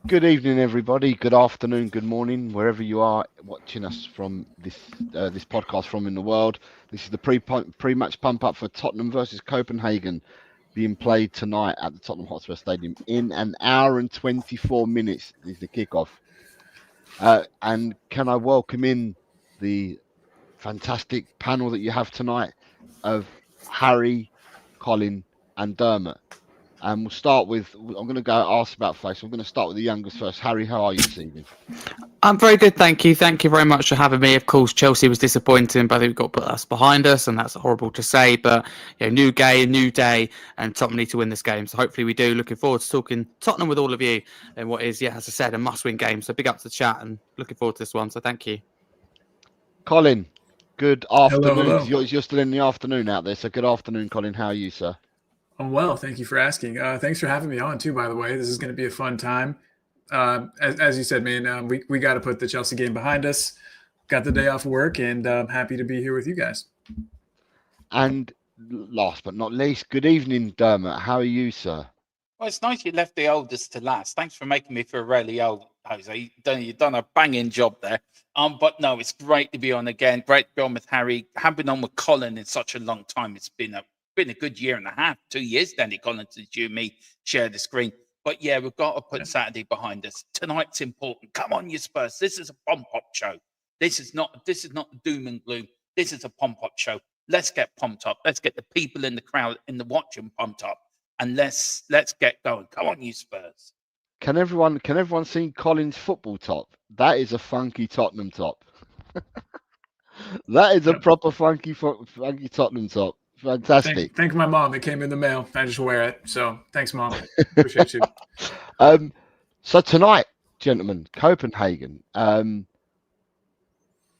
Good evening, everybody. Good afternoon, good morning, wherever you are watching us from this podcast from in the world. This is the pre-match pump up for Tottenham versus Copenhagen, being played tonight at the Tottenham Hotspur Stadium in an hour and 24 minutes. Is the kickoff. And can I welcome in the fantastic panel that you have tonight of Harry, Colin, and Dermot. And we'll start with, I'm going to go ask about face. I'm going to start with the youngest first. Harry, how are you this evening? I'm very good, thank you. Thank you very much for having me. Of course, Chelsea was disappointing, but I think we've got to put us behind us, and that's horrible to say. But new game, new day, and Tottenham need to win this game. So hopefully we do. Looking forward to talking Tottenham with all of you in what is, as I said, a must-win game. So big up to the chat, and looking forward to this one. So thank you. Colin, good Hello, afternoon. hello. You're still in the afternoon out there, so good afternoon, Colin. How are you, sir? I'm well. Thank you for asking. Thanks for having me on too. By the way, this is going to be a fun time. As you said, man, we got to put the Chelsea game behind us. Got the day off work, and I'm happy to be here with you guys. And last but not least, good evening, Dermot. How are you, sir? Well, it's nice you left the oldest to last. Thanks for making me feel really old, Jose. You've done a banging job there. But no, it's great to be on again. Great to be on with Harry. Haven't been on with Colin in such a long time. It's been a good year and a half, 2 years, Danny Colin, since you and me share the screen. But yeah, we've got to put Saturday behind us. Tonight's important. Come on, you Spurs. This is a pom-pop show. This is not doom and gloom. This is a pom-pop show. Let's get pumped up. Let's get the people in the crowd in the watching pumped up. And let's get going. Come on, you Spurs. Can everyone see Colin's football top? That is a funky Tottenham top. That is a proper funky Tottenham top. Fantastic. Thank my mom. It came in the mail. I just wear it. So thanks, Mom. Appreciate you. So tonight, gentlemen, Copenhagen. Right,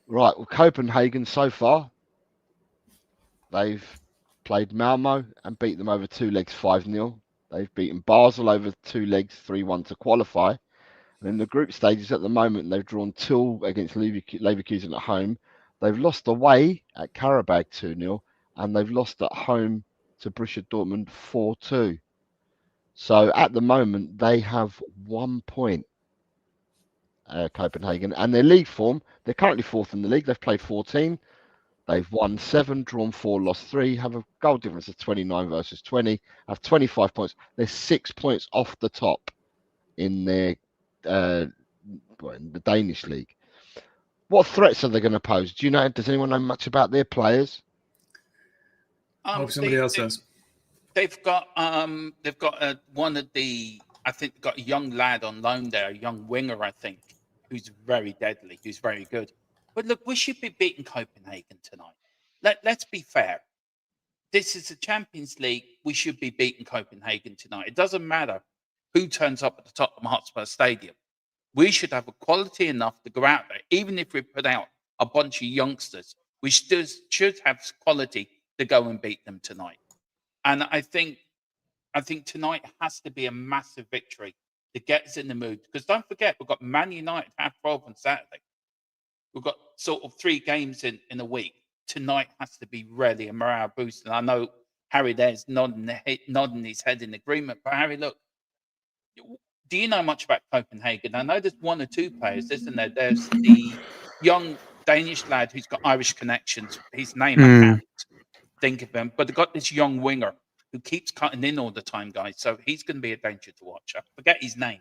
well, Copenhagen so far, they've played Malmo and beat them over 2 legs 5-0. They've beaten Basel over 2 legs 3-1 to qualify. And in the group stages at the moment, they've drawn 2 against Leverkusen at home. They've lost away at Karabag 2-0, and they've lost at home to Borussia Dortmund 4-2. So at the moment, they have 1 point, Copenhagen. And their league form, they're currently 4th in the league. They've played 14. They've won 7, drawn 4, lost 3, have a goal difference of 29 versus 20, have 25 points. They're 6 points off the top in their in the Danish league. What threats are they going to pose? Do you know? Does anyone know much about their players? I hope somebody else does. They've got one of the. I think they've got a young lad on loan there, a young winger, I think, who's very deadly, who's very good. But look, we should be beating Copenhagen tonight. Let's be fair. This is the Champions League. We should be beating Copenhagen tonight. It doesn't matter who turns up at the Tottenham Hotspur Stadium. We should have a quality enough to go out there. Even if we put out a bunch of youngsters, we still should have quality to go and beat them tonight. And I think tonight has to be a massive victory to get us in the mood. Because don't forget, we've got Man United half 12 on Saturday. We've got sort of 3 games in a week. Tonight has to be really a morale boost. And I know Harry there's nodding his head in agreement. But Harry, look, do you know much about Copenhagen? I know there's 1 or 2 players, isn't there? There's the young Danish lad who's got Irish connections. His name I can't think of him. But they've got this young winger who keeps cutting in all the time, guys. So he's going to be a danger to watch. I forget his name.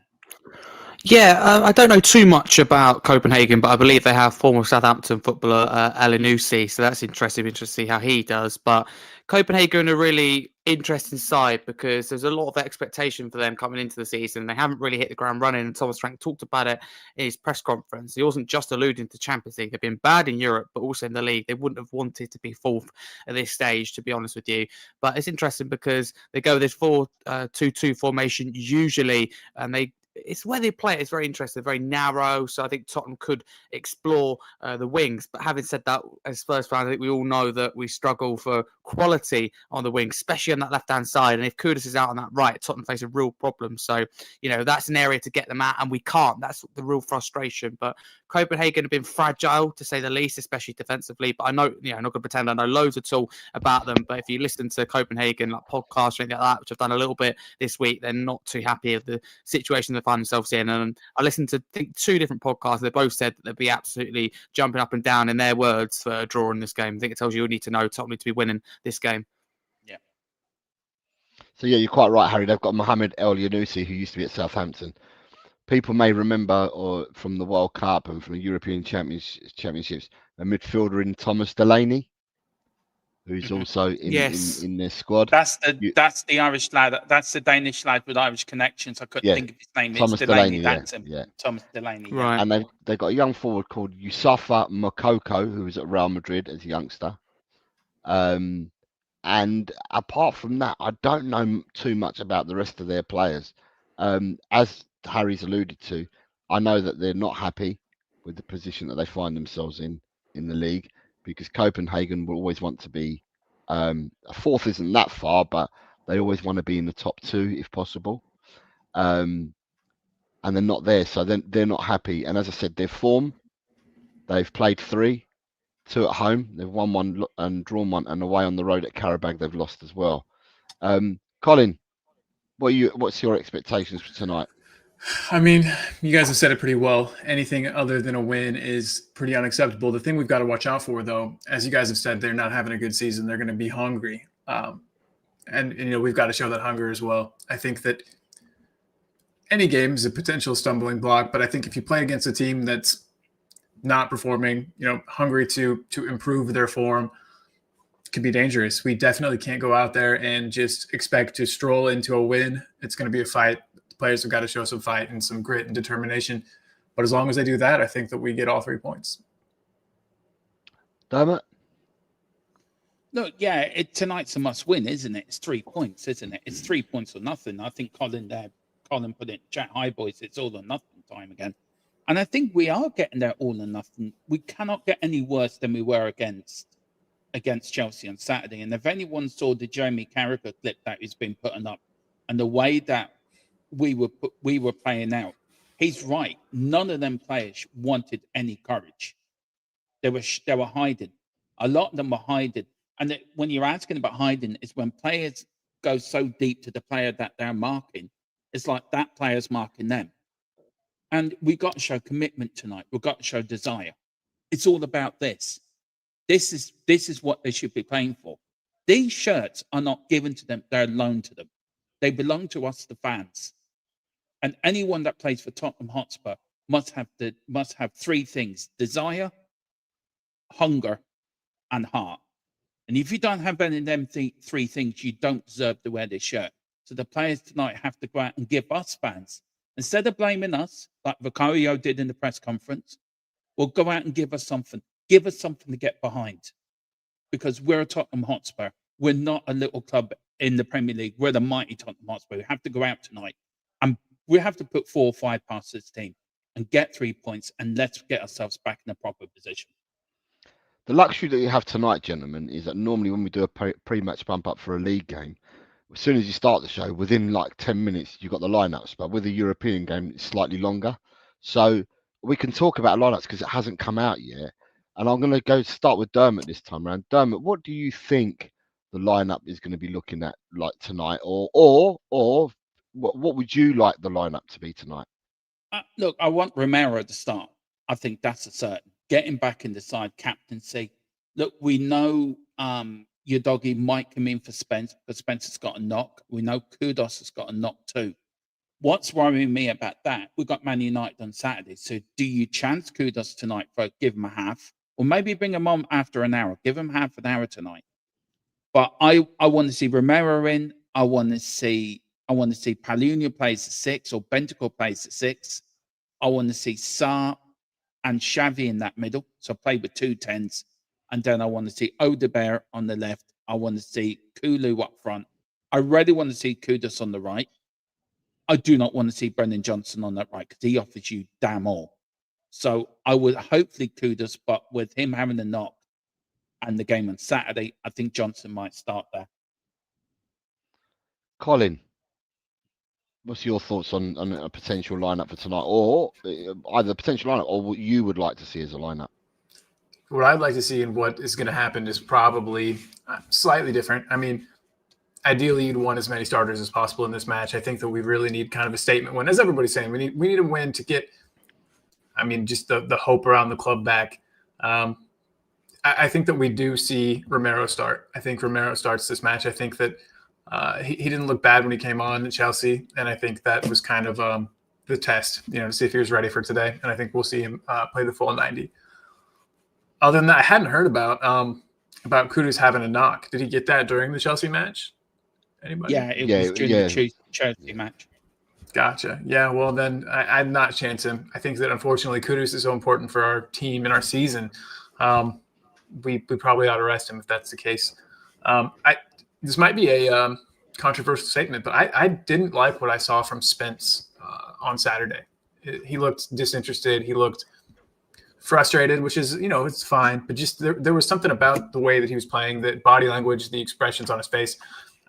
Yeah, I don't know too much about Copenhagen, but I believe they have former Southampton footballer Elyounoussi, so that's interesting to see how he does. But Copenhagen are a really interesting side because there's a lot of expectation for them coming into the season. They haven't really hit the ground running, and Thomas Frank talked about it in his press conference. He wasn't just alluding to Champions League. They've been bad in Europe, but also in the league. They wouldn't have wanted to be 4th at this stage, to be honest with you. But it's interesting because they go with this 4-2-2 formation usually, and it's where they play. It's very interesting, very narrow. So I think Tottenham could explore the wings. But having said that, as Spurs fans, I think we all know that we struggle for quality on the wing, especially on that left-hand side. And if Kudus is out on that right, Tottenham face a real problem. So, that's an area to get them at, and we can't. That's the real frustration. But Copenhagen have been fragile, to say the least, especially defensively. But I know, I'm not going to pretend I know loads at all about them. But if you listen to Copenhagen, like podcasts or anything like that, which I've done a little bit this week, they're not too happy with the situation they find themselves in. And I listened to, I think, 2 different podcasts. They both said that they'd be absolutely jumping up and down in their words for a draw in this game. I think it tells you need to know Tottenham to be winning this game. Yeah. So yeah, you're quite right, Harry. They've got Mohamed El Yunusi, who used to be at Southampton. People may remember, or from the World Cup and from the European Championships, a midfielder in Thomas Delaney, who's also in their squad. That's the Irish lad. That's the Danish lad with Irish connections. I couldn't think of his name. Thomas it's Delaney. Delaney. That's Thomas Delaney. Yeah. Right. And they've got a young forward called Yusufa Mokoko, who was at Real Madrid as a youngster. And apart from that, I don't know too much about the rest of their players. As Harry's alluded to, I know that they're not happy with the position that they find themselves in the league, because Copenhagen will always want to be a 4th isn't that far, but they always want to be in the top 2 if possible. And they're not there, so they're not happy. And as I said, their form, they've played 3. 2 at home, they've won 1 and drawn 1, and away on the road at Karabag they've lost as well. Colin, what's your expectations for tonight? I mean, you guys have said it pretty well. Anything other than a win is pretty unacceptable. The thing we've got to watch out for, though, as you guys have said, they're not having a good season. They're going to be hungry, and we've got to show that hunger as well. I think that any game is a potential stumbling block, but I think if you play against a team that's not performing, hungry to improve their form, can be dangerous. We definitely can't go out there and just expect to stroll into a win. It's going to be a fight. The players have got to show some fight and some grit and determination. But as long as they do that, I think that we get all 3 points. Dermot? Look, tonight's a must-win, isn't it? It's 3 points, isn't it? It's 3 points or nothing. I think Colin put it in chat. Hi, boys. It's all or nothing time again. And I think we are getting there all or nothing. We cannot get any worse than we were against Chelsea on Saturday. And if anyone saw the Jeremy Carragher clip that he's been putting up and the way that we were playing out, he's right. None of them players wanted any courage. They were hiding. A lot of them were hiding. And when you're asking about hiding, is when players go so deep to the player that they're marking, it's like that player's marking them. And we got to show commitment tonight. We've got to show desire. It's all about this. This is what they should be playing for. These shirts are not given to them. They're loaned to them. They belong to us, the fans. And anyone that plays for Tottenham Hotspur must have 3 things: desire, hunger, and heart. And if you don't have any of them 3 things, you don't deserve to wear this shirt. So the players tonight have to go out and give us fans, instead of blaming us, like Vicario did in the press conference, well, go out and give us something. Give us something to get behind. Because we're a Tottenham Hotspur. We're not a little club in the Premier League. We're the mighty Tottenham Hotspur. We have to go out tonight. And we have to put 4 or 5 past this team and get 3 points, and let's get ourselves back in a proper position. The luxury that you have tonight, gentlemen, is that normally when we do a pre-match bump up for a league game, as soon as you start the show, within like 10 minutes, you've got the lineups. But with a European game, it's slightly longer. So we can talk about lineups because it hasn't come out yet. And I'm going to start with Dermot this time around. Dermot, what do you think the lineup is going to be looking at like tonight? Or what would you like the lineup to be tonight? Look, I want Romero to start. I think that's a certain. Getting back in the side, captaincy. Look, we know your doggy might come in for Spence because Spencer's got a knock. We know Kudus has got a knock too. What's worrying me about that? We've got Man United on Saturday. So do you chance Kudus tonight for give him a half? Or maybe bring him on after an hour. Give him half an hour tonight. But I want to see Romero in. I want to see Palhinha plays at 6 or Bentancur plays at 6. I want to see Sarr and Xavi in that middle. So play with 2 10s. And then I want to see Odegaard on the left. I want to see Kulu up front. I really want to see Kudus on the right. I do not want to see Brendan Johnson on that right because he offers you damn all. So I would hopefully Kudus, but with him having a knock, and the game on Saturday, I think Johnson might start there. Colin, what's your thoughts on a potential lineup for tonight, or either a potential lineup or what you would like to see as a lineup? What I'd like to see and what is going to happen is probably slightly different. I mean, ideally, you'd want as many starters as possible in this match. I think that we really need kind of a statement win. As everybody's saying, we need a win to get, I mean, just the hope around the club back. I think that we do see Romero start. I think Romero starts this match. I think that he didn't look bad when he came on at Chelsea, and I think that was kind of the test, to see if he was ready for today. And I think we'll see him play the full 90. Other than that, I hadn't heard about Kudus having a knock. Did he get that during the Chelsea match? Anybody? Yeah, it was during the Chelsea match. Gotcha. Yeah, well, then I'd not chance him. I think that, unfortunately, Kudus is so important for our team and our season. We probably ought to rest him if that's the case. This might be a controversial statement, but I didn't like what I saw from Spence on Saturday. He looked disinterested. He looked frustrated, which is, it's fine. But just there was something about the way that he was playing, the body language, the expressions on his face.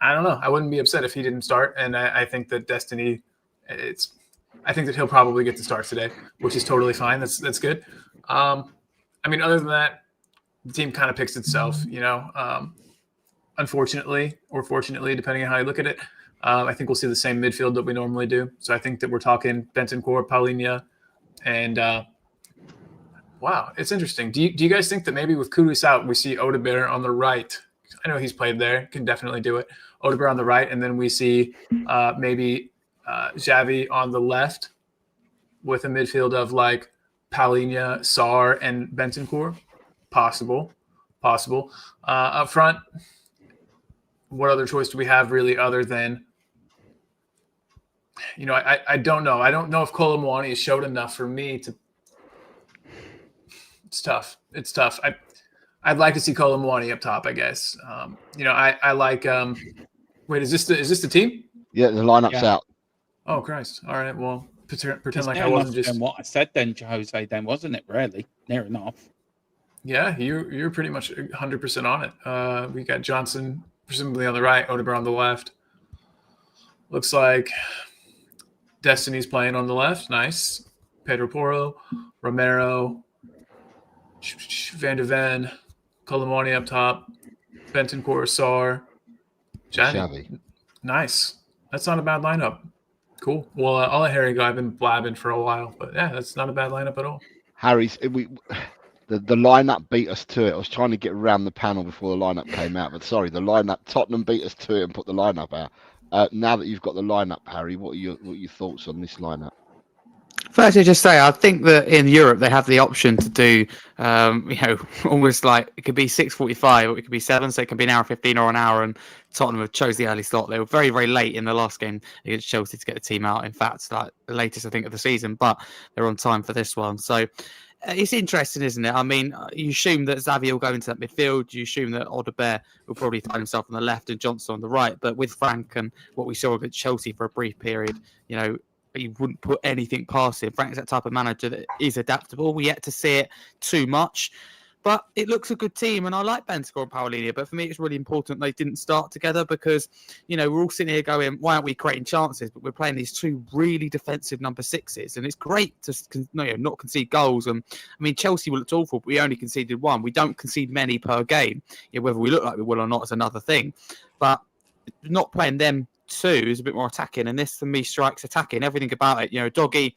I don't know. I wouldn't be upset if he didn't start. And I think that Destiny, I think that he'll probably get to start today, which is totally fine. That's good. I mean, other than that, the team kind of picks itself, unfortunately or fortunately, depending on how you look at it. I think we'll see the same midfield that we normally do. So I think that we're talking Bentancur, Paulinho, and wow, it's interesting. Do you guys think that maybe with Kudus out, we see Odegaard on the right? I know he's played there, can definitely do it. Odegaard on the right, and then we see maybe Xavi on the left with a midfield of like Paulinho, Sarr, and Bentancur. Possible. Up front, what other choice do we have really other than, I don't know. I don't know if Colomwani has showed enough for me to. It's tough. I'd like to see Colomwani up top, I guess. I like. Wait, is this the team? Yeah, the lineup's out. Oh Christ! All right, well, pretend It's like near I wasn't enough just. than what I said then, Jose. Then wasn't it really near enough? Yeah, you're pretty much 100% on it. We got Johnson presumably on the right, Odegaard on the left. Looks like Destiny's playing on the left. Nice. Pedro Porro, Romero, Van de Ven, Colomwani up top, Bentancur, Sarr, Xavi. Nice. That's not a bad lineup. Cool. Well, I'll let Harry go. I've been blabbing for a while, but yeah, that's not a bad lineup at all. Harry's the lineup beat us to it. I was trying to get around the panel before the lineup came out, but sorry, the lineup Tottenham beat us to it and put the lineup out. Now that you've got the lineup, Harry, what are your thoughts on this lineup? Firstly, just say I think that in Europe they have the option to do, almost like it could be 6:45 or it could be 7, so it can be an hour 15 or an hour. And Tottenham have chose the early slot. They were very, very late in the last game against Chelsea to get the team out. In fact, like the latest I think of the season, but they're on time for this one. So it's interesting, isn't it? I mean, you assume that Xavi will go into that midfield. You assume that Odegaard will probably find himself on the left and Johnson on the right. But with Frank and what we saw against Chelsea for a brief period, you wouldn't put anything past him. Frank's that type of manager that is adaptable. We yet to see it too much. But it looks a good team, and I like Bentancur and Paulinho. But for me, it's really important they didn't start together because, we're all sitting here going, why aren't we creating chances? But we're playing these two really defensive number sixes, and it's great to not concede goals. And I mean, Chelsea looked awful, but we only conceded one. We don't concede many per game. Whether we look like we will or not is another thing. But not playing them two is a bit more attacking, and this for me strikes attacking. Everything about it, Doggy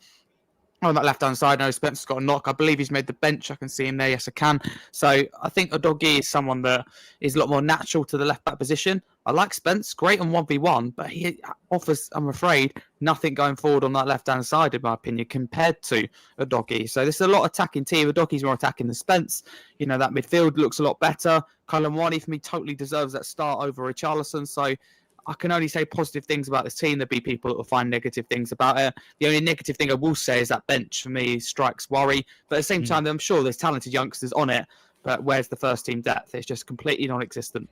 on that left hand side. No, Spencer's got a knock. I believe he's made the bench. I can see him there. Yes, I can. So I think Doggy is someone that is a lot more natural to the left back position. I like Spence, great on 1v1, but he offers, I'm afraid, nothing going forward on that left hand side, in my opinion, compared to Doggy. So there's a lot of attacking team. Doggy's more attacking than Spence. That midfield looks a lot better. Colomwani for me totally deserves that start over Richarlison. So I can only say positive things about this team. There'll be people that will find negative things about it. The only negative thing I will say is that bench for me strikes worry. But at the same time, I'm sure there's talented youngsters on it. But where's the first team depth? It's just completely non-existent.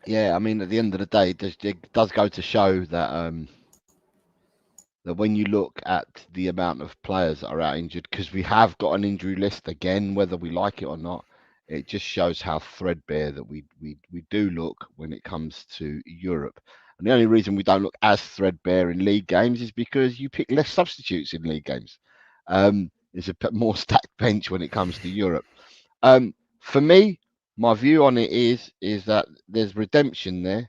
Yeah, I mean, at the end of the day, it does go to show that that when you look at the amount of players that are out injured, because we have got an injury list again, whether we like it or not, it just shows how threadbare that we do look when it comes to Europe. And the only reason we don't look as threadbare in league games is because you pick less substitutes in league games. There's a more stacked bench when it comes to Europe. For me, my view on it is that there's redemption there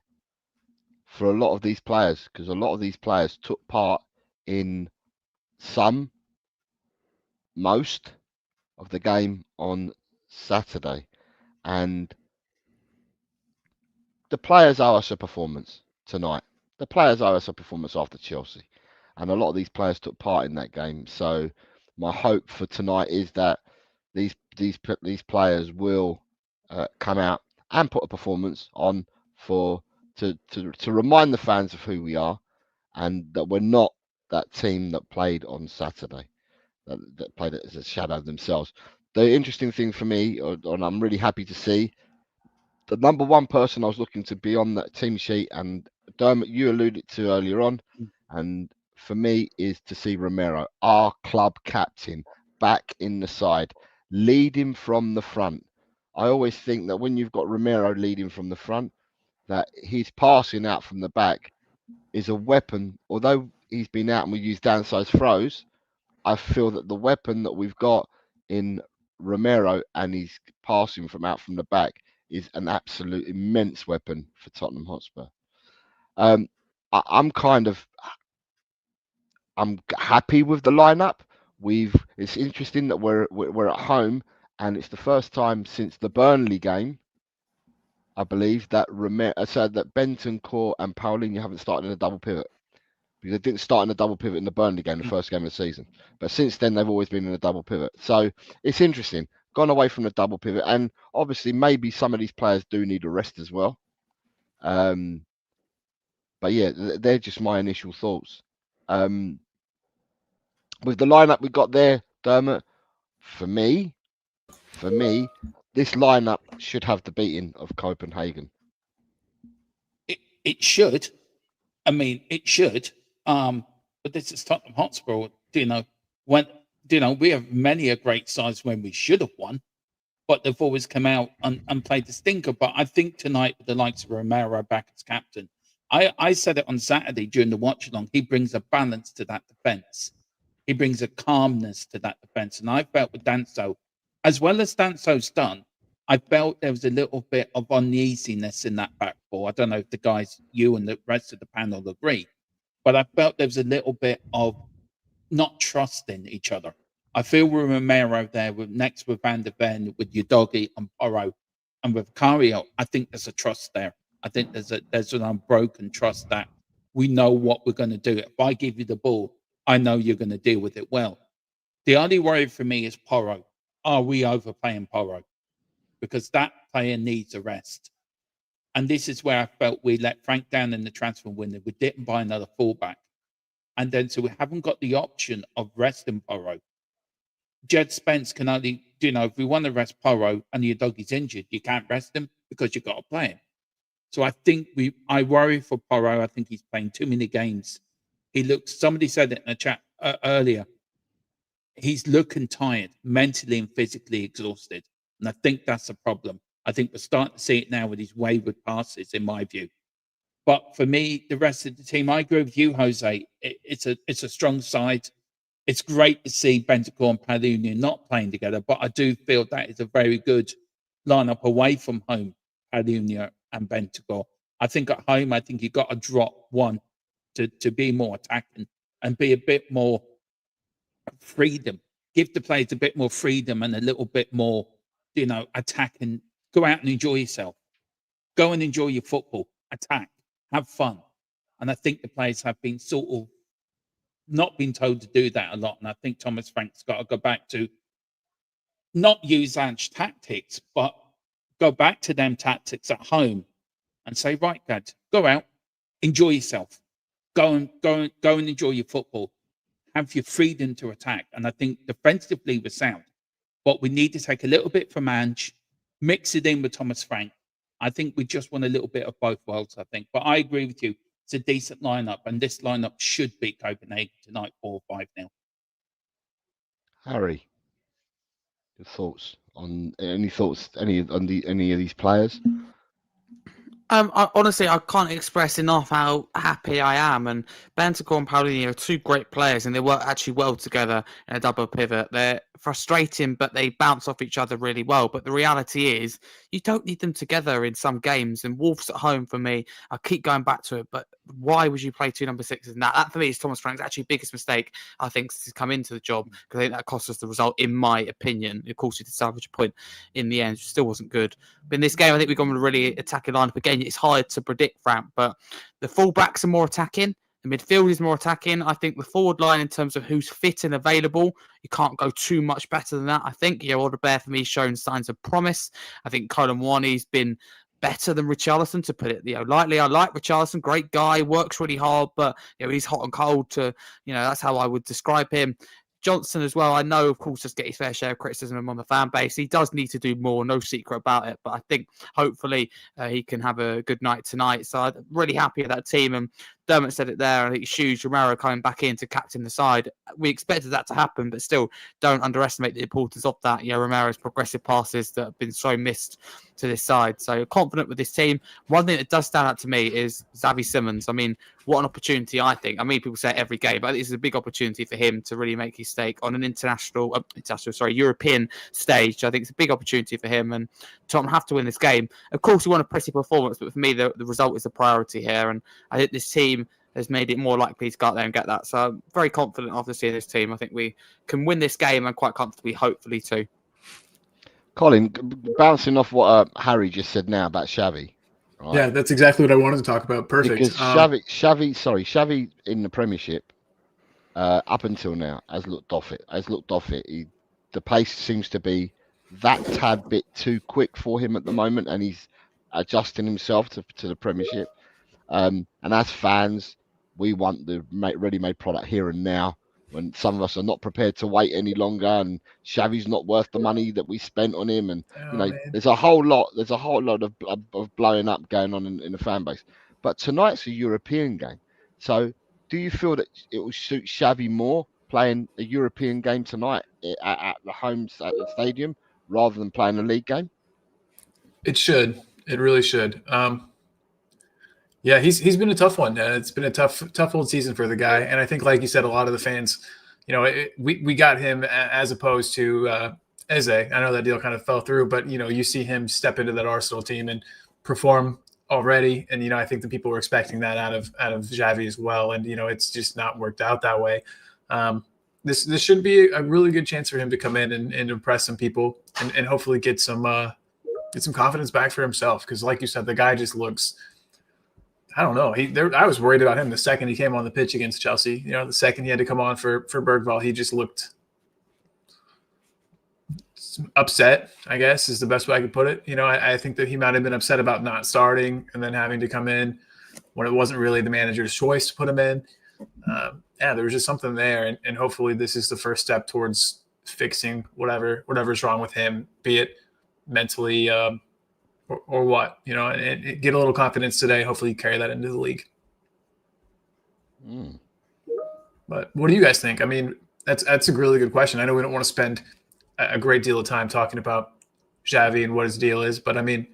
for a lot of these players, because a lot of these players took part in most of the game on Saturday, and the players owe us a performance tonight. The players owe us a performance after Chelsea, and a lot of these players took part in that game. So my hope for tonight is that these players will come out and put a performance on to remind the fans of who we are, and that we're not that team that played on Saturday, that played it as a shadow of themselves. The interesting thing for me, and I'm really happy to see, the number one person I was looking to be on that team sheet, and Dermot, you alluded to earlier on, and for me is to see Romero, our club captain, back in the side, leading from the front. I always think that when you've got Romero leading from the front, that his passing out from the back is a weapon. Although he's been out and we use downside throws, I feel that the weapon that we've got in Romero and his passing from out from the back is an absolute immense weapon for Tottenham Hotspur. I'm happy with the lineup. It's interesting that we're at home, and it's the first time since the Burnley game, I believe, that that Bentancur and Paulinho haven't started in a double pivot, because they didn't start in a double pivot in the Burnley game, the first game of the season. But since then, they've always been in a double pivot. So it's interesting. Gone away from the double pivot, and obviously maybe some of these players do need a rest as well. But yeah, they're just my initial thoughts. With the lineup we got there, Dermot, for me, this lineup should have the beating of Copenhagen. It should. I mean, it should. But this is Tottenham Hotspur. We have many a great sides when we should have won, but they've always come out and played the stinker. But I think tonight, with the likes of Romero back as captain, I said it on Saturday during the watch along, he brings a balance to that defence. He brings a calmness to that defence. And I felt with Danso, as well as Danso's done, I felt there was a little bit of uneasiness in that back four. I don't know if the guys, you and the rest of the panel agree, but I felt there was a little bit of not trusting each other. I feel with Romero there, next with Van der Ven, with Udogie and Porro, and with Cario, I think there's a trust there. I think there's an unbroken trust that we know what we're going to do. If I give you the ball, I know you're going to deal with it well. The only worry for me is Porro. Are we overplaying Porro? Because that player needs a rest. And this is where I felt we let Frank down in the transfer window. We didn't buy another fullback. And then so we haven't got the option of resting Porro. Jed Spence can only, if we want to rest Porro and your dog is injured, you can't rest him because you've got to play him. So I think I worry for Porro. I think he's playing too many games. Somebody said it in the chat earlier, he's looking tired, mentally and physically exhausted. And I think that's a problem. I think we're starting to see it now with these wayward passes, in my view. But for me, the rest of the team, I agree with you, Jose. It's a strong side. It's great to see Bentancur and Paulinho not playing together, but I do feel that is a very good lineup away from home, Paulinho and Bentancur. I think at home, you've got to drop one to be more attacking and be a bit more freedom. Give the players a bit more freedom and a little bit more, attack, and go out and enjoy yourself. Go and enjoy your football, attack, have fun. And I think the players have been sort of not been told to do that a lot. And I think Thomas Frank's got to go back to not use Ange tactics, but go back to them tactics at home and say, right, guys, go out, enjoy yourself. Go and enjoy your football. Have your freedom to attack. And I think defensively we're sound. But we need to take a little bit from Ange, mix it in with Thomas Frank. I think we just want a little bit of both worlds, I think. But I agree with you. It's a decent lineup, and this lineup should beat Copenhagen tonight 4-5-0. Harry. Your thoughts on any any of these players? Honestly, I can't express enough how happy I am. And Bentancur and Paulinho are two great players, and they work actually well together in a double pivot. They're frustrating, but they bounce off each other really well. But the reality is, you don't need them together in some games. And Wolves at home, for me, I keep going back to it. But why would you play two number sixes? And that for me is Thomas Frank's actually biggest mistake, I think, to come into the job, because I think that cost us the result, in my opinion. Of course, he did salvage a point in the end, still wasn't good. But in this game, I think we've gone with a really attacking lineup. Again, it's hard to predict, Frank, but the fullbacks are more attacking. The midfield is more attacking. I think the forward line, in terms of who's fit and available, you can't go too much better than that. I think Odebear, for me, has shown signs of promise. I think Colin Wani's been better than Richarlison, to put it lightly. I like Richarlison, great guy, works really hard, but he's hot and cold. That's how I would describe him. Johnson as well, I know, of course, does get his fair share of criticism among the fan base. He does need to do more, no secret about it. But I think hopefully he can have a good night tonight. So I'm really happy with that team. And Dermot said it there. I think it's huge. Romero coming back in to captain the side. We expected that to happen, but still don't underestimate the importance of that. Romero's progressive passes that have been so missed to this side. So confident with this team. One thing that does stand out to me is Xavi Simmons. I mean, what an opportunity, I think. I mean, people say it every game, but this is a big opportunity for him to really make his stake on an European stage. I think it's a big opportunity for him, and Tottenham have to win this game. Of course, we want a pretty performance, but for me, the result is the priority here, and I think this team has made it more likely to go out there and get that. So I'm very confident after seeing this team. I think we can win this game, and quite comfortably, hopefully, too. Colin, bouncing off what Harry just said now about Xavi. Right? Yeah, that's exactly what I wanted to talk about. Perfect. Because Xavi in the Premiership, up until now, has looked off it. The pace seems to be that tad bit too quick for him at the moment, and he's adjusting himself to the Premiership. And as fans, we want the ready-made product here and now. When some of us are not prepared to wait any longer, and Xavi's not worth the money that we spent on him, and there's a whole lot of blowing up going on in the fan base. But tonight's a European game, so do you feel that it will suit Xavi more playing a European game tonight at the stadium rather than playing a league game? It should. It really should. Yeah, he's been a tough one. It's been a tough old season for the guy, and I think, like you said, a lot of the fans, we got him as opposed to Eze. I know that deal kind of fell through, but you see him step into that Arsenal team and perform already, and I think the people were expecting that out of Xavi as well, and it's just not worked out that way. This should be a really good chance for him to come in and impress some people, and hopefully get some confidence back for himself, because, like you said, the guy just looks. I don't know. I was worried about him the second he came on the pitch against Chelsea. The second he had to come on for Bergvall, he just looked upset, I guess, is the best way I could put it. I think that he might have been upset about not starting and then having to come in when it wasn't really the manager's choice to put him in. There was just something there, and hopefully this is the first step towards fixing whatever's wrong with him, be it mentally or what, and get a little confidence today. Hopefully you carry that into the league. But what do you guys think? I mean, that's a really good question. I know we don't want to spend a great deal of time talking about Xavi and what his deal is, but I mean,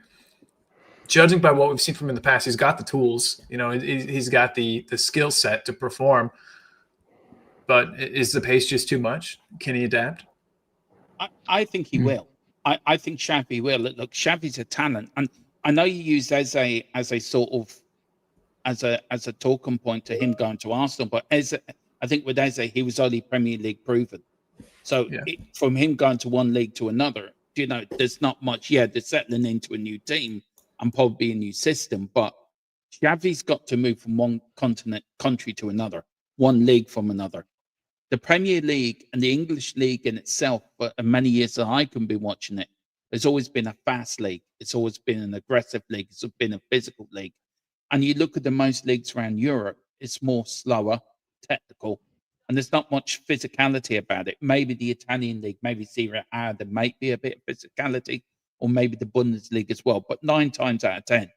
judging by what we've seen from him in the past, he's got the tools, he's got the skill set to perform, but is the pace just too much? Can he adapt? I think he will. I think Xavi will. Look, Xavi's a talent, and I know you used as a sort of as a talking point to him going to Arsenal, but I think with Eze, he was only Premier League proven. So from him going to one league to another, there's not much. Yeah, they're settling into a new team and probably a new system, but Xavi's got to move from one country to another, one league from another. The Premier League and the English league in itself, for many years that I can be watching it, has always been a fast league. It's always been an aggressive league. It's been a physical league. And you look at the most leagues around Europe, it's more slower, technical, and there's not much physicality about it. Maybe the Italian league, maybe Serie A, there might be a bit of physicality, or maybe the Bundesliga as well. But 9 times out of 10,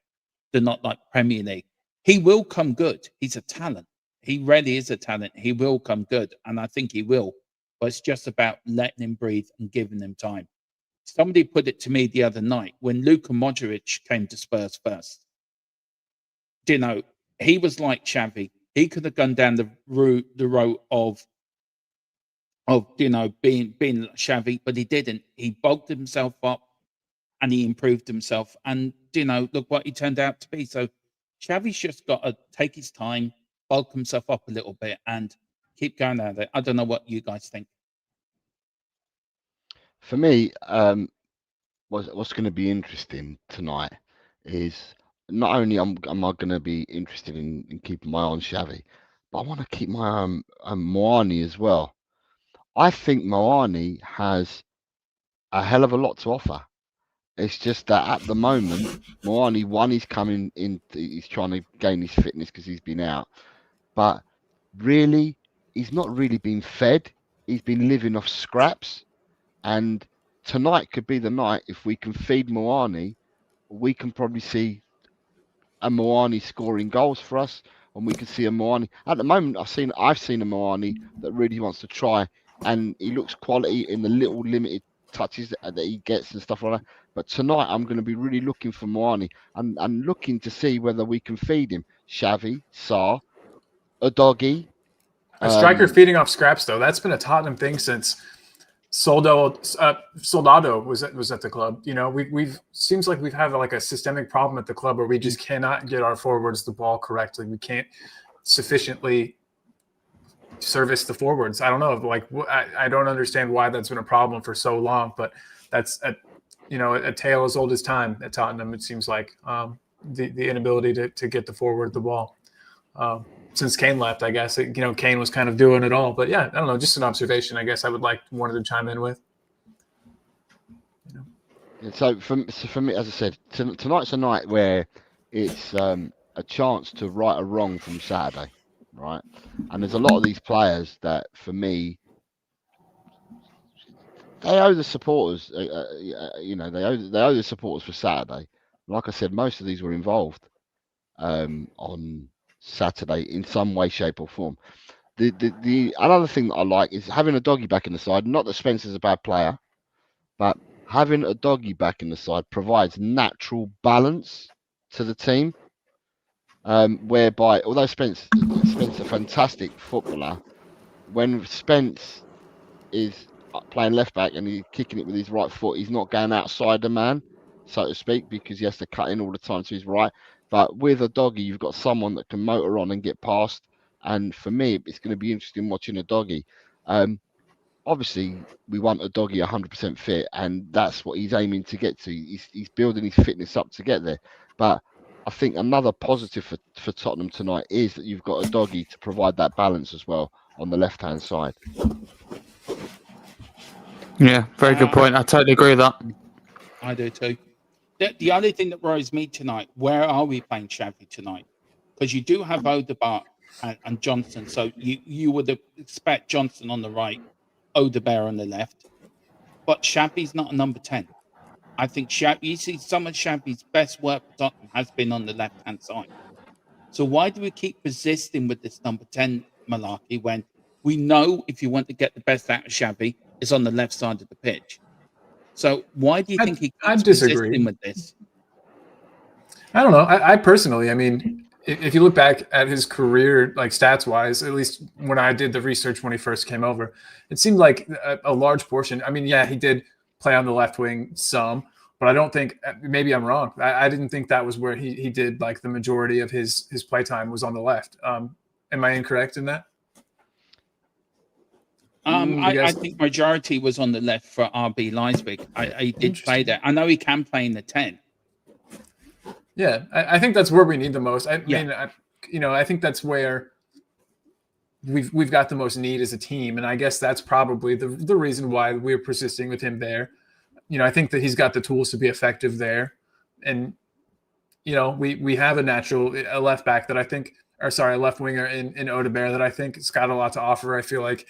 they're not like Premier League. He will come good. He's a talent. He really is a talent. He will come good, and I think he will. But it's just about letting him breathe and giving him time. somebody put it to me the other night when Luka Modric came to Spurs first. You know, he was like Xavi. He could have gone down the road of being like Xavi, but he didn't. He bulked himself up and he improved himself. And look what he turned out to be. So Xavi's just got to take his time, bulk himself up a little bit, and keep going at it. I don't know what you guys think. For me, what's going to be interesting tonight is not only am I going to be interested in keeping my eye on Xavi, but I want to keep my eye on Moani as well. I think Moani has a hell of a lot to offer. It's just that at the moment, Moani, one, he's coming in, he's trying to gain his fitness because he's been out. But really, he's not really been fed. He's been living off scraps. And tonight could be the night if we can feed Moani, we can probably see a Moani scoring goals for us, and we can see a Moani. At the moment, I've seen a Moani that really wants to try, and he looks quality in the little limited touches that he gets and stuff like that. But tonight, I'm going to be really looking for Moani and looking to see whether we can feed him. Xavi, Sarr, a doggy. A striker feeding off scraps, though, that's been a Tottenham thing since Soldado was at the club. We've seems like we've had like a systemic problem at the club where we just cannot get our forwards the ball correctly. We can't sufficiently service the forwards. I don't know. Like, I don't understand why that's been a problem for so long, but that's a tale as old as time at Tottenham. It seems like the inability to get the forward the ball. Since Kane left, I guess, Kane was kind of doing it all. But yeah, I don't know, just an observation, I guess I wanted to chime in with. So for me, as I said, tonight's a night where it's a chance to right a wrong from Saturday, right? And there's a lot of these players that, for me, they owe the supporters. They owe the supporters for Saturday. Like I said, most of these were involved on Saturday in some way, shape, or form. The another thing that I like is having a doggy back in the side. Not that Spencer's a bad player, but having a doggy back in the side provides natural balance to the team. Whereby, although Spencer's a fantastic footballer, when Spence is playing left back and he's kicking it with his right foot, he's not going outside the man, so to speak, because he has to cut in all the time to his right. But with a doggy, you've got someone that can motor on and get past. And for me, it's going to be interesting watching a doggy. Obviously, we want a doggy 100% fit, and that's what he's aiming to get to. He's building his fitness up to get there. But I think another positive for Tottenham tonight is that you've got a doggy to provide that balance as well on the left-hand side. Yeah, very good point. I totally agree with that. I do too. The only thing that worries me tonight, where are we playing Xavi tonight? Because you do have Odegaard and Johnson, so you would expect Johnson on the right, Odegaard on the left. But Xavi's not a number 10. I think you see some of Xavi's best work for Tottenham has been on the left-hand side. So why do we keep persisting with this number 10 malarkey when we know if you want to get the best out of Xavi, it's on the left side of the pitch? So why do you think he keeps persisting with this? I don't know. I personally, I mean, if you look back at his career, like stats-wise, at least when I did the research when he first came over, it seemed like a large portion. I mean, yeah, he did play on the left wing some, but I don't think, maybe I'm wrong. I didn't think that was where he did like the majority of his play time was on the left. Am I incorrect in that? I think majority was on the left for RB Leipzig. I did play there. I know he can play in the 10. Yeah, I think that's where we need the most. I mean, I think that's where we've got the most need as a team, and I guess that's probably the reason why we're persisting with him there. I think that he's got the tools to be effective there, and we have a left back that I think, a left winger in Odegaard that I think has got a lot to offer. I feel like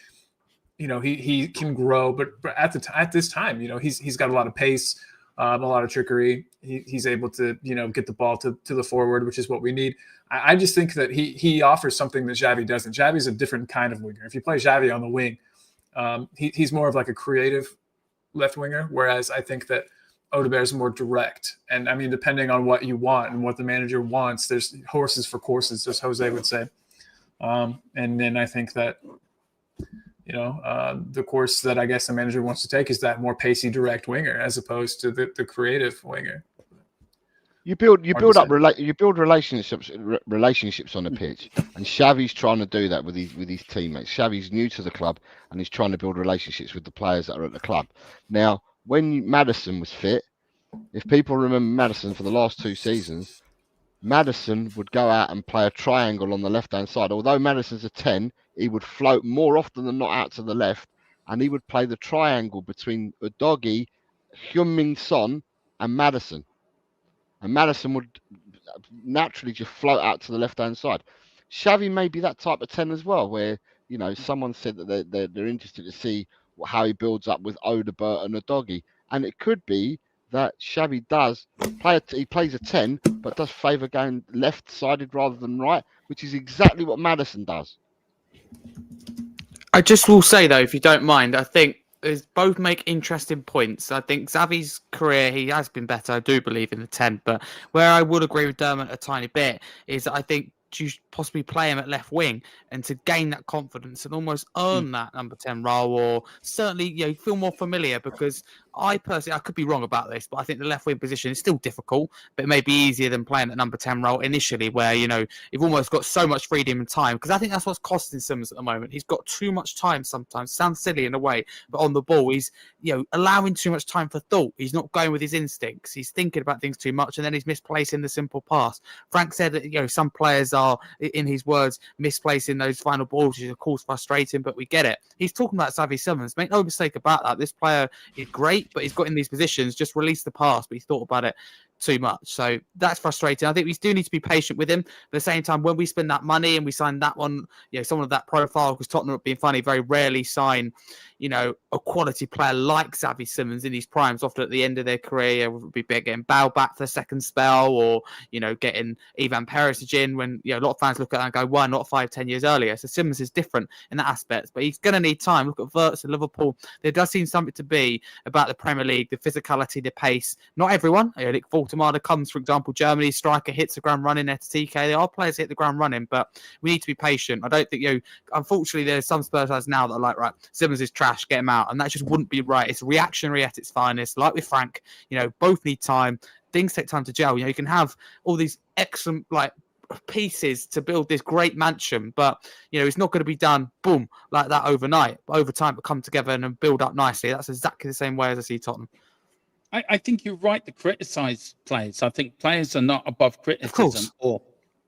he can grow, but at this time, he's got a lot of pace. A lot of trickery. He's able to, get the ball to the forward, which is what we need. I just think that he offers something that Xavi doesn't. Xavi's a different kind of winger. If you play Xavi on the wing, he's more of like a creative left winger, whereas I think that Odegaard is more direct. And I mean, depending on what you want and what the manager wants, there's horses for courses, as Jose would say. And then I think that, the course that I guess the manager wants to take is that more pacey, direct winger, as opposed to the creative winger. You build relationships on the pitch, and Xavi's trying to do that with his teammates. Xavi's new to the club, and he's trying to build relationships with the players that are at the club. Now, when Maddison was fit, if people remember Maddison for the last 2 seasons, Maddison would go out and play a triangle on the left-hand side. Although Maddison's a 10, he would float more often than not out to the left, and he would play the triangle between Udogie, Heung-min Son, and Maddison. And Maddison would naturally just float out to the left-hand side. Xavi may be that type of 10 as well, where, someone said that they're interested to see how he builds up with Odegaard and Udogie. And it could be that Xavi he plays a 10, but does favour going left-sided rather than right, which is exactly what Maddison does. I just will say, though, if you don't mind, I think both make interesting points. I think Xavi's career, he has been better, I do believe, in the 10. But where I would agree with Dermot a tiny bit is that I think you possibly play him at left wing and to gain that confidence and almost earn that number 10 role, or certainly feel more familiar, because I personally, I could be wrong about this, but I think the left wing position is still difficult, but it may be easier than playing at number 10 role initially, where, you've almost got so much freedom and time, because I think that's what's costing Simmons at the moment. He's got too much time sometimes. Sounds silly in a way, but on the ball, he's, allowing too much time for thought. He's not going with his instincts. He's thinking about things too much, and then he's misplacing the simple pass. Frank said that, some players are, in his words, misplacing those final balls, which is of course frustrating, but we get it. He's talking about Xavi Simmons. Make no mistake about that. This player is great, but he's got in these positions, just released the pass, but he thought about it too much. So that's frustrating. I think we do need to be patient with him. But at the same time, when we spend that money and we sign that one, someone of that profile, because Tottenham, being funny, very rarely sign, a quality player like Xavi Simmons in his primes. Often at the end of their career, would be getting Bale back for the second spell, or, getting Ivan Perisic in when, a lot of fans look at that and go, why not 5-10 years earlier? So Simmons is different in that aspect, but he's going to need time. Look at Wirtz and Liverpool. There does seem something to be about the Premier League, the physicality, the pace. Not everyone. Nick Voltemada comes, for example, Germany striker, hits the ground running at TK. There are players hit the ground running, but we need to be patient. I don't think, unfortunately, there's some Spurs fans now that are like, right, Simmons is trash, get him out. And that just wouldn't be right. It's reactionary at its finest. Like with Frank, both need time. Things take time to gel. You can have all these excellent, pieces to build this great mansion, but it's not going to be done boom like that overnight. But over time, it'll come together and build up nicely. That's exactly the same way as I see Tottenham. I think you're right to criticise players. I think players are not above criticism,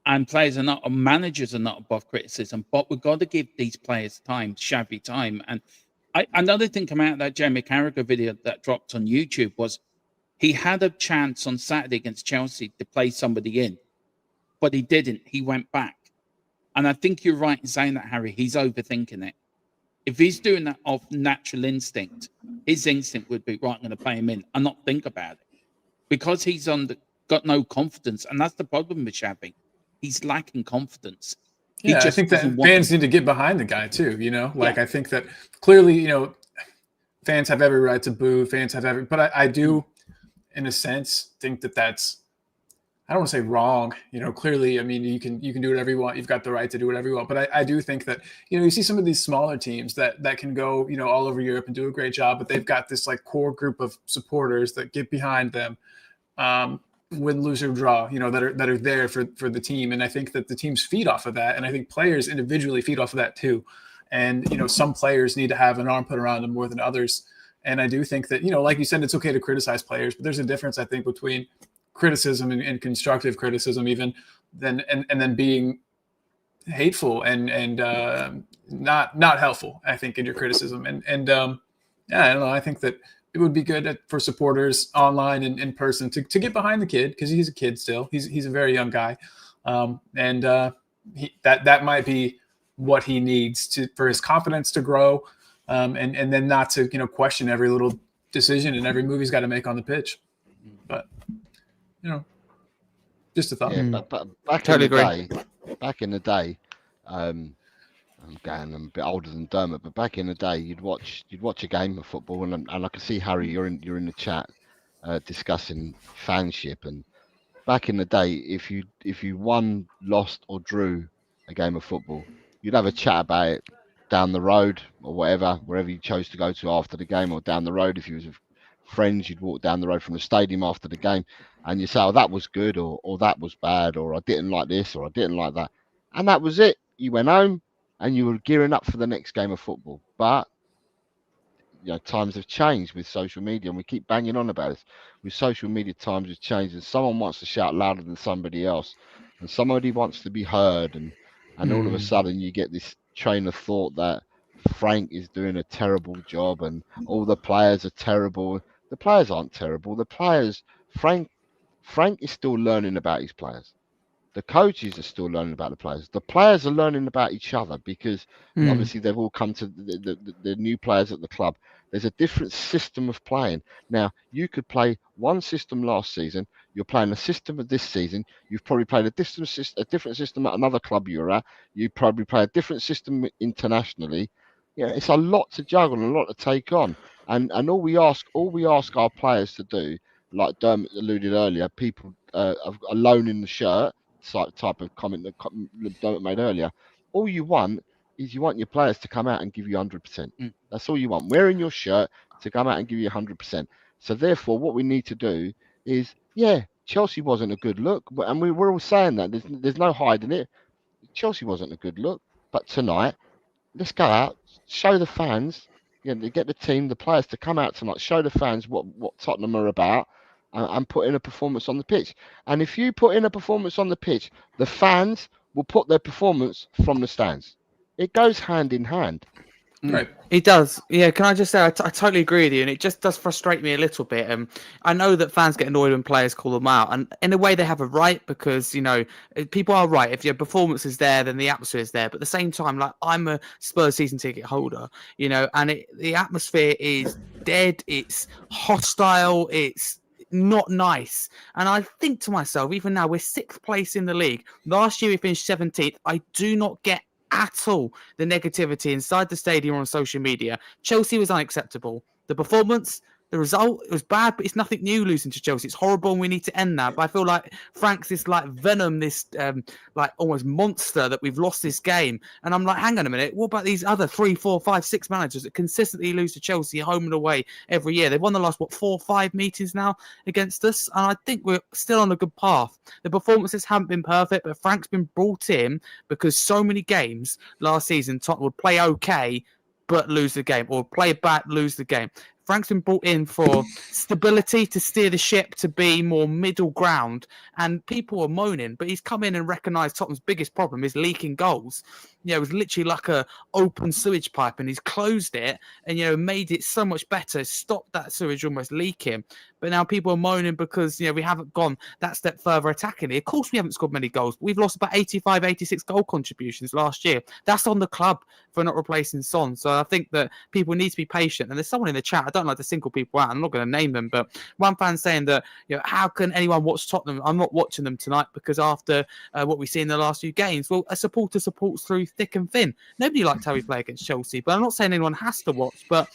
and players are not, or managers are not above criticism. But we've got to give these players time, Xavi time. And another thing come out of that Jamie Carragher video that dropped on YouTube was he had a chance on Saturday against Chelsea to play somebody in, but he didn't. He went back. And I think you're right in saying that, Harry. He's overthinking it. If he's doing that off natural instinct, his instinct would be, right, I'm going to play him in and not think about it. Because he's got no confidence. And that's the problem with Xavi. He's lacking confidence. Yeah, I think that fans need to get behind the guy too, I think that clearly, fans have every right to boo, but I do, in a sense, think that that's, I don't want to say wrong, clearly, I mean, you can do whatever you want. You've got the right to do whatever you want. But I do think that, you see some of these smaller teams that can go, all over Europe and do a great job, but they've got this core group of supporters that get behind them, win, lose or draw, that are there for the team. And I think that the teams feed off of that. And I think players individually feed off of that too. And, some players need to have an arm put around them more than others. And I do think that, like you said, it's okay to criticize players, but there's a difference, I think, between criticism and constructive criticism even and then being hateful and not helpful, I think, in your criticism. And I don't know. I think that it would be good for supporters online and in person to get behind the kid, because he's a kid still. He's a very young guy. That might be what he needs for his confidence to grow, and then not to, question every little decision and every move he's got to make on the pitch. But, just a thought. Yeah, but back in the day, I'm a bit older than Dermot, but back in the day, you'd watch a game of football, and I can see Harry, you're in the chat discussing fanship. And back in the day, if you won, lost, or drew a game of football, you'd have a chat about it down the road or whatever, wherever you chose to go to after the game, or down the road if you was with friends, you'd walk down the road from the stadium after the game, and you say, "Oh, that was good," or "That was bad," or "I didn't like this," or "I didn't like that," and that was it. You went home and you were gearing up for the next game of football. But times have changed with social media, and we keep banging on about this. With social media, times have changed, and someone wants to shout louder than somebody else, and somebody wants to be heard, and all of a sudden you get this train of thought that Frank is doing a terrible job, and all the players are terrible. The players aren't terrible. The players, Frank is still learning about his players. The coaches are still learning about the players. The players are learning about each other, because obviously they've all come to the new players at the club. There's a different system of playing. Now, you could play one system last season. You're playing a system of this season. You've probably played a different system at another club you're at. You probably play a different system internationally. It's a lot to juggle and a lot to take on. And all we ask our players to do, like Dermot alluded earlier, people alone in the shirt type of comment that Dermot made earlier. All you want is you want your players to come out and give you 100%. That's all you want. Wearing your shirt to come out and give you 100%. So therefore, what we need to do is, Chelsea wasn't a good look, and we're all saying that. There's no hiding it. Chelsea wasn't a good look, but tonight, let's go out, show the fans, get the team, the players to come out tonight, show the fans what Tottenham are about, and put in a performance on the pitch. And if you put in a performance on the pitch, the fans will put their performance from the stands. It goes hand in hand. Right. It does. Yeah, can I just say, I totally agree with you, and it just does frustrate me a little bit. I know that fans get annoyed when players call them out, and in a way they have a right, because, people are right. If your performance is there, then the atmosphere is there. But at the same time, like, I'm a Spurs season ticket holder, and the atmosphere is dead. It's hostile. It's not nice. And I think to myself, even now, we're 6th place in the league. Last year we finished 17th. I do not get at all the negativity inside the stadium or on social media. Chelsea was unacceptable. The performance, the result, it was bad, but it's nothing new losing to Chelsea. It's horrible, and we need to end that. But I feel like Frank's this like venom, this like almost monster that we've lost this game. And I'm like, hang on a minute, what about these other 3, 4, 5, 6 managers that consistently lose to Chelsea home and away every year? They've won the last 4 or 5 meetings now against us, and I think we're still on a good path. The performances haven't been perfect, but Frank's been brought in because so many games last season Tottenham would play okay but lose the game, or play bad, lose the game. Frank's been brought in for stability, to steer the ship, to be more middle ground, and people are moaning, but he's come in and recognised Tottenham's biggest problem is leaking goals. It was literally like a open sewage pipe, and he's closed it and, made it so much better, stopped that sewage almost leaking. But now people are moaning because, we haven't gone that step further attacking it. Of course, we haven't scored many goals, but we've lost about 85, 86 goal contributions last year. That's on the club for not replacing Son. So I think that people need to be patient. And there's someone in the chat, I don't like to single people out, I'm not going to name them, but one fan saying that, how can anyone watch Tottenham? I'm not watching them tonight because after what we see in the last few games, well, a supporter supports through thick and thin. Nobody liked how we play against Chelsea, but I'm not saying anyone has to watch, but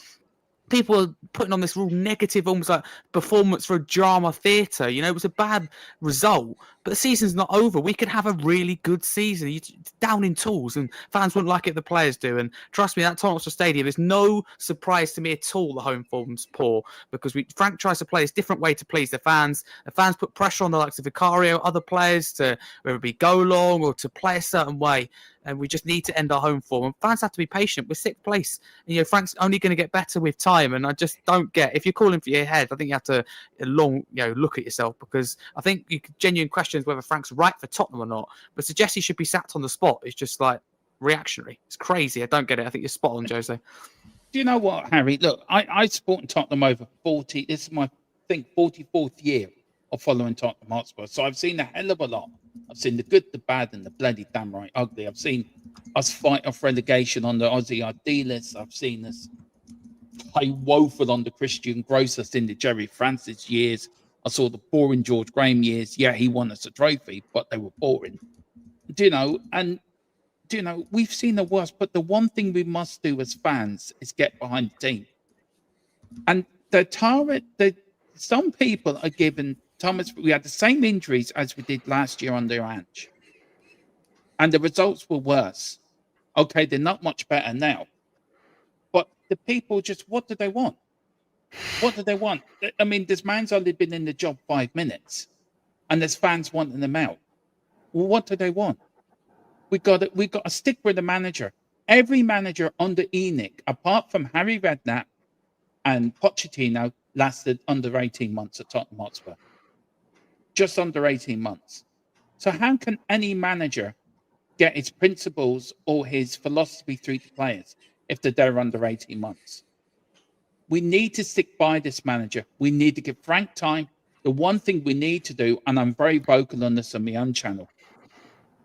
people are putting on this real negative, almost like performance for a drama theatre. It was a bad result, but the season's not over. We could have a really good season. It's down in tools, and fans wouldn't like it if the players do. And trust me, that Tottenham Hotspur Stadium is no surprise to me at all. The home form's poor because Frank tries to play this different way to please the fans. The fans put pressure on the likes of Vicario, other players, to whether it be go long or to play a certain way. And we just need to end our home form. And fans have to be patient. We're 6th place. And, Frank's only going to get better with time. And I just don't get, if you're calling for your head, I think you have to look at yourself, because I think you could genuine questions whether Frank's right for Tottenham or not. But suggest he should be sacked on the spot. It's just like reactionary. It's crazy. I don't get it. I think you're spot on, Jose. Do you know what, Harry? Look, I support Tottenham over 40. This is my, 44th year of following Tottenham Hotspur. So I've seen a hell of a lot. I've seen the good, the bad, and the bloody damn right ugly. I've seen us fight off relegation on the Aussie ID list. I've seen us play woeful on the Christian Gross. I've seen the Jerry Francis years. I saw the boring George Graham years. Yeah, he won us a trophy, but they were boring. And we've seen the worst, but the one thing we must do as fans is get behind the team. And some people are giving Thomas. We had the same injuries as we did last year under Ange, and the results were worse. Okay, they're not much better now, but the people what do they want? What do they want? I mean, this man's only been in the job 5 minutes, and there's fans wanting them out. Well, what do they want? We got to stick with the manager. Every manager under ENIC, apart from Harry Redknapp and Pochettino, lasted under 18 months at Tottenham Hotspur. Just under 18 months. So how can any manager get his principles or his philosophy through to players if they're there under 18 months? We need to stick by this manager. We need to give Frank time. The one thing we need to do, and I'm very vocal on this on my own channel,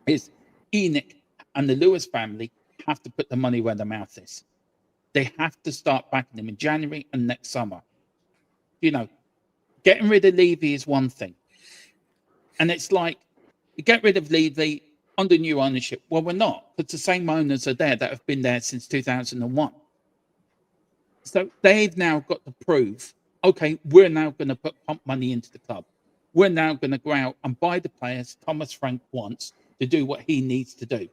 is ENIC and the Lewis family have to put the money where their mouth is. They have to start backing them in January and next summer. Getting rid of Levy is one thing. And it's like, you get rid of Levy under new ownership. Well, we're not, because the same owners are there that have been there since 2001. So they've now got to prove, okay, we're now going to pump money into the club. We're now going to go out and buy the players Thomas Frank wants to do what he needs to do.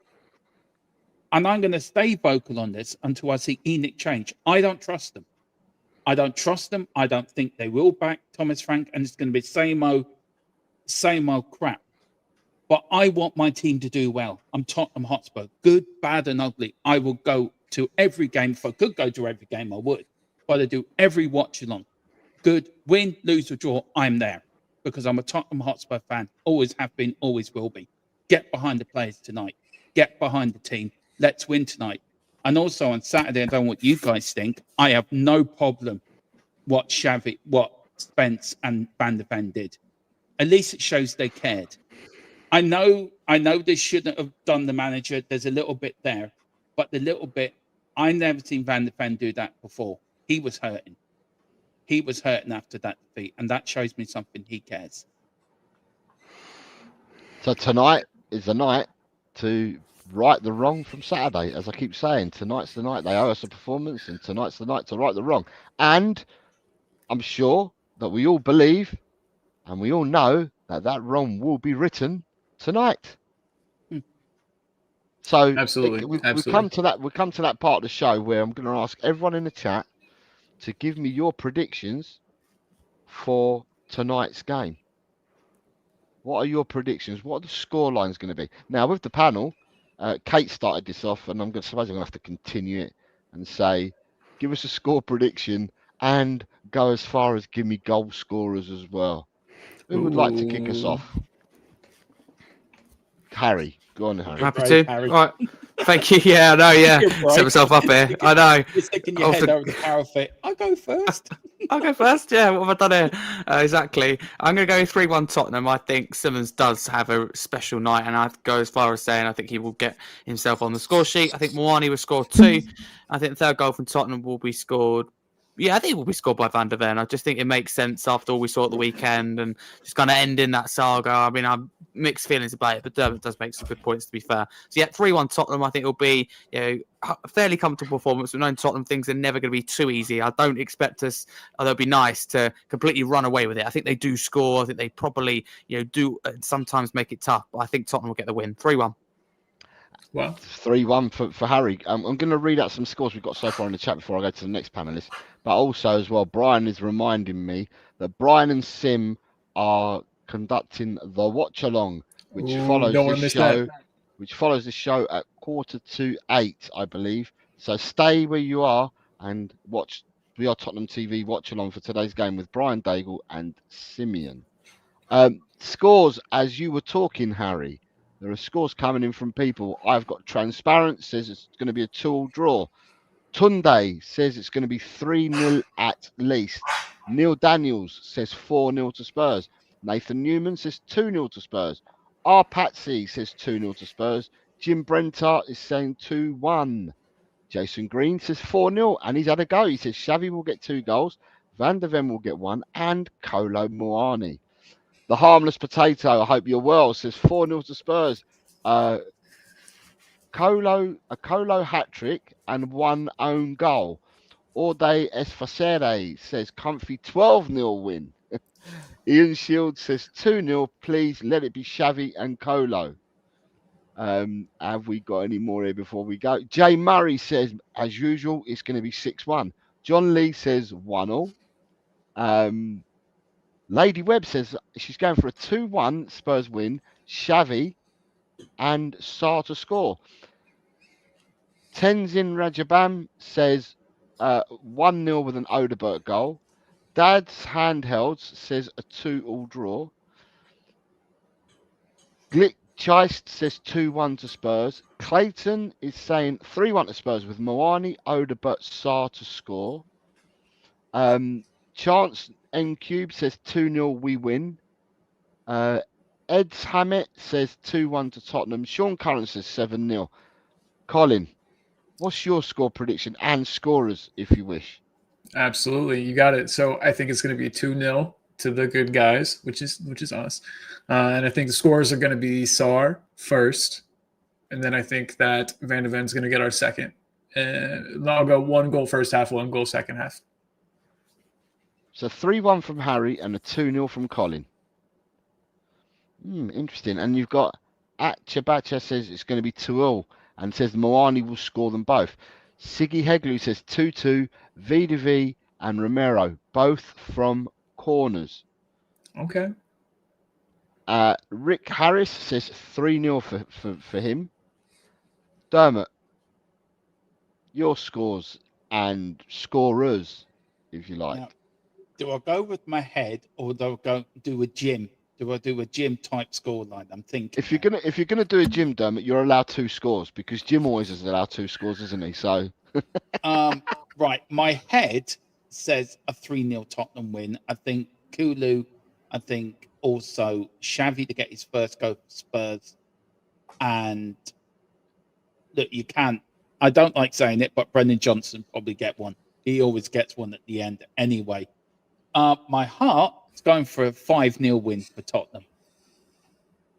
And I'm going to stay vocal on this until I see ENIC change. I don't trust them. I don't trust them. I don't think they will back Thomas Frank, and it's going to be same old crap. But I want my team to do well. I'm Tottenham Hotspur. Good, bad, and ugly. I will go to every game. If I could go to every game, I would. But I do every watch along. Good, win, lose, or draw, I'm there. Because I'm a Tottenham Hotspur fan. Always have been, always will be. Get behind the players tonight. Get behind the team. Let's win tonight. And also on Saturday, I don't know what you guys think. I have no problem what Spence and Van der Ven did. At least it shows they cared. I know they shouldn't have done the manager. There's a little bit there. But the little bit, I never seen Van der Ven do that before. He was hurting. He was hurting after that defeat. And that shows me something he cares. So tonight is the night to right the wrong from Saturday. As I keep saying, tonight's the night they owe us a performance, and tonight's the night to right the wrong. And I'm sure that we all believe and we all know that wrong will be written tonight. So absolutely, we come to that part of the show where I'm going to ask everyone in the chat to give me your predictions for tonight's game. What are your predictions? What are the score lines going to be? Now, with the panel, Kate started this off, and I'm going to have to continue it and say, give us a score prediction and go as far as give me goal scorers as well. Who would like to kick us off? Harry. Go on, Harry. Happy to. Harry. Right. Thank you. Yeah, I know. Yeah. Set myself up here. I know. You're sticking your head over the parapet. I'll go first. I'll go first. Yeah. What have I done here? Exactly. I'm going to go 3-1 Tottenham. I think Simmons does have a special night, and I'd go as far as saying I think he will get himself on the score sheet. I think Moani will score 2. I think the third goal from Tottenham will be scored. Yeah, I think it will be scored by Van der Ven. I just think it makes sense after all we saw at the weekend and just kind of ending that saga. I mean, I'm mixed feelings about it, but Dermot does make some good points, to be fair. So, yeah, 3-1 Tottenham. I think it'll be a fairly comfortable performance. We've known Tottenham things are never going to be too easy. I don't expect us, although it'd be nice, to completely run away with it. I think they do score. I think they probably do sometimes make it tough, but I think Tottenham will get the win. 3-1. Well, 3-1 for Harry. I'm going to read out some scores we've got so far in the chat before I go to the next panelist. But also as well, Brian is reminding me that Brian and Sim are conducting the watch along, which follows the show at 7:45, I believe. So stay where you are and watch WeAreTottenhamTV watch along for today's game with Brian Daigle and Simeon. Scores as you were talking, Harry. There are scores coming in from people. I've got Transparent says it's going to be a 2-2 draw. Tunde says it's going to be 3-0 at least. Neil Daniels says 4-0 to Spurs. Nathan Newman says 2-0 to Spurs. R. Patsy says 2-0 to Spurs. Jim Brentart is saying 2-1. Jason Green says 4-0, and he's had a go. He says Xavi will get 2 goals, Van der Ven will get 1, and Kolo Muani. The Harmless Potato, I hope you're well, says 4-0 to Spurs. a Colo hat trick and 1 own goal. Orde Esfacere says comfy 12-0 win. Ian Shields says 2-0. Please let it be Xavi and Colo. Have we got any more here before we go? Jay Murray says, as usual, it's going to be 6-1. John Lee says 1-0. Lady Webb says she's going for a 2-1 Spurs win. Xavi and Sarr to score. Tenzin Rajabam says 1-0 with an Odebert goal. Dad's Handhelds says a 2-all draw. Glick Cheist says 2-1 to Spurs. Clayton is saying 3-1 to Spurs with Moani, Odebert, Sarr to score. Chance N Cube says 2-0 we win. Eds Hammett says 2-1 to Tottenham. Sean Curran says 7-0. Colin, what's your score prediction and scorers, if you wish? Absolutely, you got it. So I think it's going to be 2-0 to the good guys, which is us, and I think the scores are going to be Sarr first, and then I think that Van de Ven's going to get our second, and I'll go 1 goal first half, 1 goal second half. So 3-1 from Harry and a 2-0 from Colin. Interesting. And you've got Atchabacha says it's going to be 2-0 and says Moani will score them both. Siggy Heglu says 2-2, VDV and Romero, both from corners. Okay. Rick Harris says 3-0 for him. Dermot, your scores and scorers, if you like. Now, do I go with my head or do I go do a gym? Do I do a gym type scoreline? I'm thinking. If you're gonna do a Jim, Dermot, you're allowed 2 scores because Jim always is allowed 2 scores, isn't he? So right, my head says a 3-0 Tottenham win. I think Kulu, I think also Xavi to get his first go for Spurs. And look, I don't like saying it, but Brendan Johnson probably get one. He always gets one at the end anyway. My heart is going for a 5-0 win for Tottenham.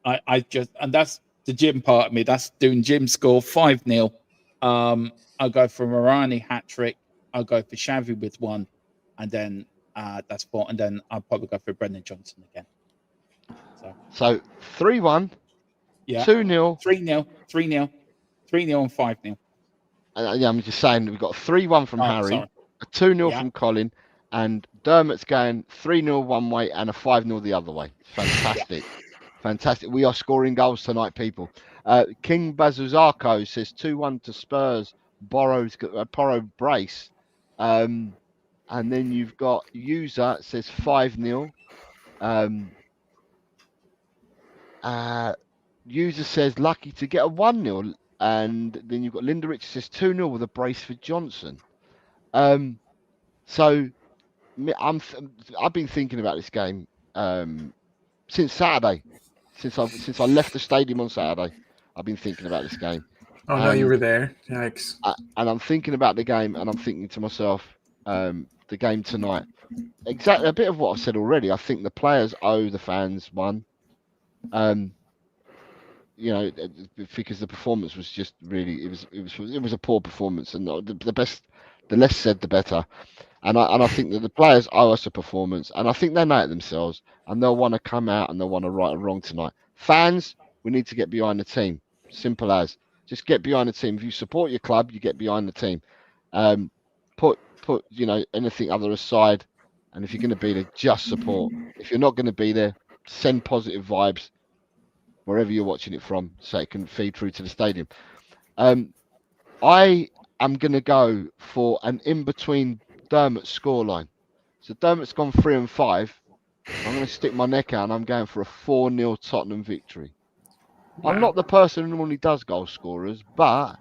And that's the Jim part of me. That's doing Jim score 5-0. I'll go for Morani hat trick. I'll go for Xavi with 1, and then that's 4. And then I'll probably go for Brendan Johnson again. So 3-1, yeah, 2-0, 3-0, 3-0, 3-0, and 5-0. Yeah, I'm just saying we've got 3-1 from Harry, sorry. a 2-0 from Colin, and Dermot's going 3-0 one way and a 5-0 the other way. Fantastic. Fantastic. We are scoring goals tonight, people. King Bazuzako says 2-1 to Spurs, Porro brace. And then you've got User says 5-0. User says lucky to get a 1-0. And then you've got Linda Rich says 2-0 with a brace for Johnson. So I've been thinking about this game since Saturday. Since I left the stadium on Saturday, I've been thinking about this game. Oh no, you were there. Yikes. And I'm thinking about the game, and I'm thinking to myself, the game tonight. Exactly a bit of what I've said already. I think the players owe the fans one. Because the performance was just really it was a poor performance, and the less said the better. And I think that the players owe us a performance, and I think they know it themselves, and they'll want to come out and they'll want to right a wrong tonight. Fans, we need to get behind the team. Simple as. Just get behind the team. If you support your club, you get behind the team. Put anything other aside, and if you're going to be there, just support. If you're not going to be there, send positive vibes wherever you're watching it from, so it can feed through to the stadium. I am going to go for an in-between Dermot scoreline. So Dermot's gone 3 and 5. I'm going to stick my neck out and I'm going for a 4-0 Tottenham victory. Wow. I'm not the person who normally does goal scorers, but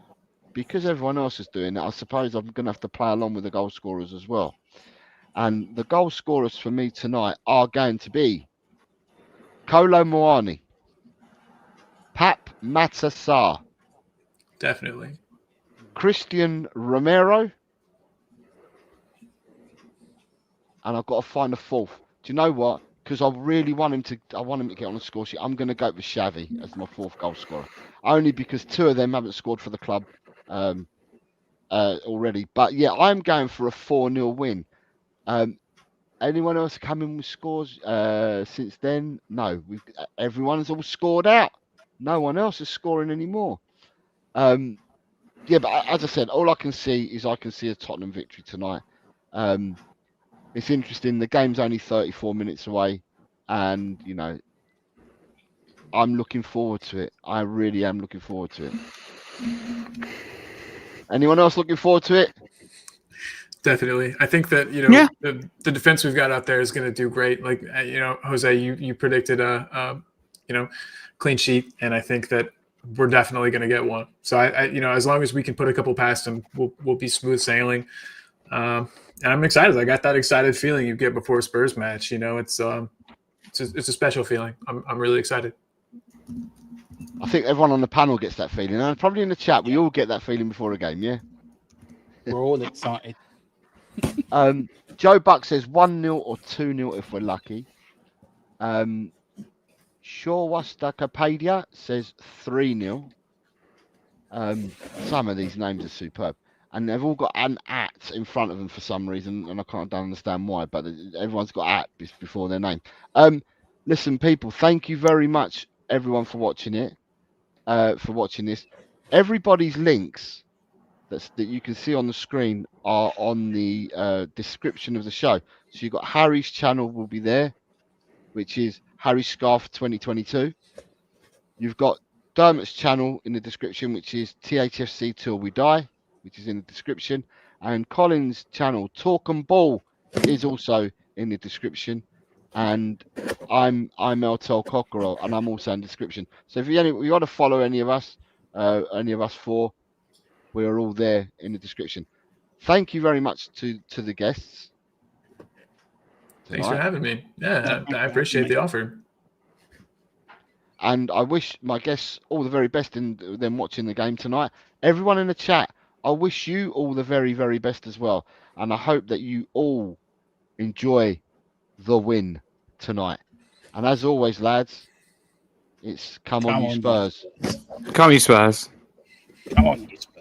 because everyone else is doing it, I suppose I'm going to have to play along with the goal scorers as well. And the goal scorers for me tonight are going to be Kolo Muani, Pap Matassar, Definitely. Christian Romero, and I've got to find a fourth. Do you know what? because I really want him to. I want him to get on the score sheet. I'm going to go with Xavi as my 4th goal scorer, only because 2 of them haven't scored for the club already. But yeah, I'm going for a 4-0 win. Anyone else come in with scores since then? No, everyone's all scored out. No one else is scoring anymore. Yeah, but as I said, all I can see is a Tottenham victory tonight. It's interesting. The game's only 34 minutes away, and I'm looking forward to it. I really am looking forward to it. Anyone else looking forward to it? Definitely. I think that, the defense we've got out there is going to do great. Like, Jose, you predicted a clean sheet, and I think that we're definitely going to get one. So I as long as we can put a couple past them, we'll be smooth sailing. And I'm excited. I got that excited feeling you get before a Spurs match. It's a special feeling. I'm really excited. I think everyone on the panel gets that feeling, and probably in the chat, we all get that feeling before a game. Yeah. We're all excited. Joe Buck says 1-0 or 2-0 if we're lucky. Shawastakapedia says 3-0. Some of these names are superb, and they've all got an at in front of them for some reason, and I don't understand why, but everyone's got at before their name. Listen, people, thank you very much, everyone, for watching it, for watching this. Everybody's links that you can see on the screen are on the description of the show. So you've got Harry's channel will be there, which is Harry Scarf 2022. You've got Dermot's channel in the description, which is THFC Till We Die, which is in the description. And Colin's channel, Talk and Ball, is also in the description. And I'm Eltel Cockerell, and I'm also in the description. So if you want to follow any of us four, we're all there in the description. Thank you very much to the guests tonight. Thanks for having me. Yeah, I appreciate the offer. And I wish my guests all the very best in them watching the game tonight. Everyone in the chat, I wish you all the very, very best as well. And I hope that you all enjoy the win tonight. And as always, lads, it's come on you Spurs. Come on, you Spurs. Come on, you Spurs.